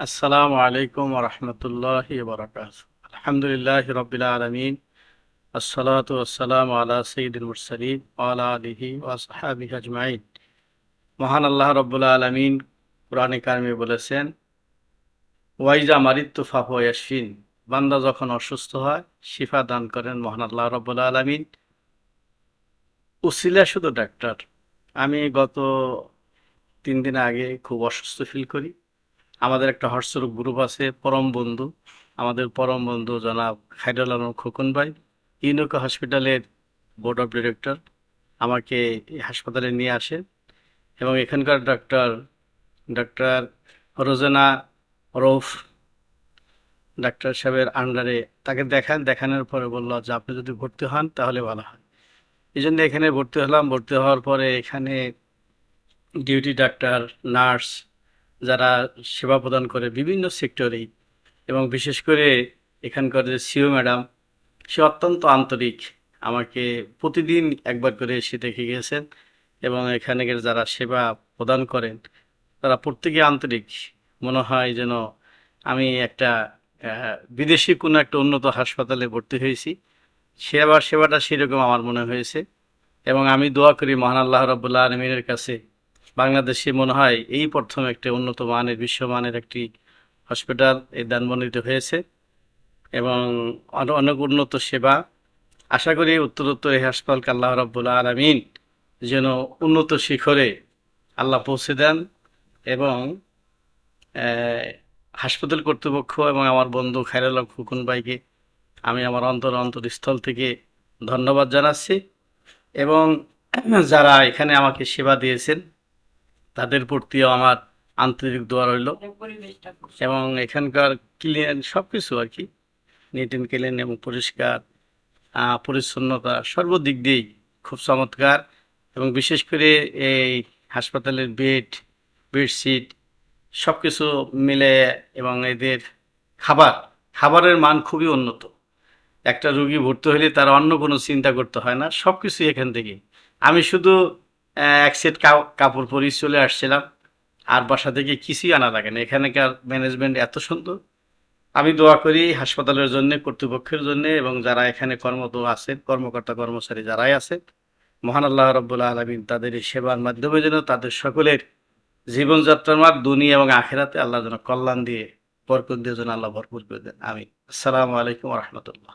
আসসালামু আলাইকুম ওয়া রাহমাতুল্লাহি ওয়া বারাকাতুহু। আলহামদুলিল্লাহি রাব্বিল আলামিন। আসসালাতু ওয়াসসালামু আলা সাইয়্যিদিল মুরসালিন ওয়া আলা আলিহি ওয়া আসহাবিহি আজমাইন। মহান আল্লাহ রাব্বুল আলামিন কোরআনে কারিমে বলেছেন, ওয়াইজা মারিদতু ফাহুয়া ইয়াশফিন। বান্দা যখন অসুস্থ হয় শিফা দান করেন মহান আল্লাহ রাব্বুল আলামিন। উসিলা শুধু ডাক্তার। আমি গত 3 দিন আগে খুব অসুস্থ ফিল করি। আমাদের একটা হোয়াটসঅ্যাপ গ্রুপ আছে, পরম বন্ধু। আমাদের পরম বন্ধু জনাব খায়রুল আলম খোকন ভাই, ইউনোকো হসপিটালের বোর্ড অফ ডিরেক্টর, আমাকে এই হাসপাতালে নিয়ে আসে এবং এখানকার ডক্টর রোজেনা রৌফ ডাক্তার সাহেবের আন্ডারে তাকে দেখানোর পরে বললো যে আপনি যদি ভর্তি হন তাহলে ভালো হয়। এই জন্য এখানে ভর্তি হলাম। ভর্তি হওয়ার পরে এখানে ডিউটি ডাক্তার, নার্স যারা সেবা প্রদান করে বিভিন্ন সেক্টরেই, এবং বিশেষ করে এখানকার যে সিও ম্যাডাম, সে অত্যন্ত আন্তরিক। আমাকে প্রতিদিন একবার করে এসে দেখে গিয়েছেন এবং এখানের যারা সেবা প্রদান করেন তারা প্রত্যেকে আন্তরিক। মনে হয় যেন আমি একটা বিদেশি কোনো একটা উন্নত হাসপাতালে ভর্তি হয়েছি। সেবাটা সেরকম আমার মনে হয়েছে এবং আমি দোয়া করি মহান আল্লাহ রাব্বুল আলামিনের কাছে, বাংলাদেশে মনে হয় এই প্রথম একটা উন্নত মানের, বিশ্বমানের একটি হসপিটাল এই ধানমন্ডিতে হয়েছে এবং আরও অনেক উন্নত সেবা। আশা করি উত্তরোত্তর এই হাসপাতালকে আল্লাহ রাব্বুল আলামিন যেন উন্নত শিখরে আল্লাহ পৌঁছে দেন এবং আহ, হাসপাতাল কর্তৃপক্ষ এবং আমার বন্ধু খায়রুল হক খোকন ভাইকে আমি আমার অন্তরস্থল থেকে ধন্যবাদ জানাচ্ছি এবং যারা এখানে আমাকে সেবা দিয়েছেন তাদের প্রতিও আমার আন্তরিক দোয়া রইল এবং এখানকার ক্লিন সব কিছু আর কি, নিট অ্যান্ড ক্লিন এবং পরিষ্কার পরিচ্ছন্নতা সর্বদিক দিয়েই খুব চমৎকার। এবং বিশেষ করে এই হাসপাতালের বেডশিট সব কিছু মিলে এবং এদের খাবারের মান খুবই উন্নত। একটা রুগী ভর্তি হলে তার অন্য কোনো চিন্তা করতে হয় না, সব কিছুই এখান থেকে। আমি শুধু এক সেট কাপড় পরেই চলে আসছিলাম, আর বাসা থেকে কিছুই আনা লাগে না। এখানকার ম্যানেজমেন্ট এত সুন্দর। আমি দোয়া করি হাসপাতালের জন্য, কর্তৃপক্ষের জন্য এবং যারা এখানে কর্মরত আছেন, কর্মকর্তা কর্মচারী যারাই আছে, মহান আল্লাহ রাব্বুল আলামিন তাদের এই সেবার মাধ্যমে যেন তাদের সকলের জীবনযাত্রার মার দুনিয়া এবং আখেরাতে আল্লাহ যেন কল্যাণ দিয়ে, বরকত দিয়ে যেন আল্লাহ ভরপুর করে দেন। আমিন। আসসালামু আলাইকুম ওয়া রাহমাতুল্লাহ।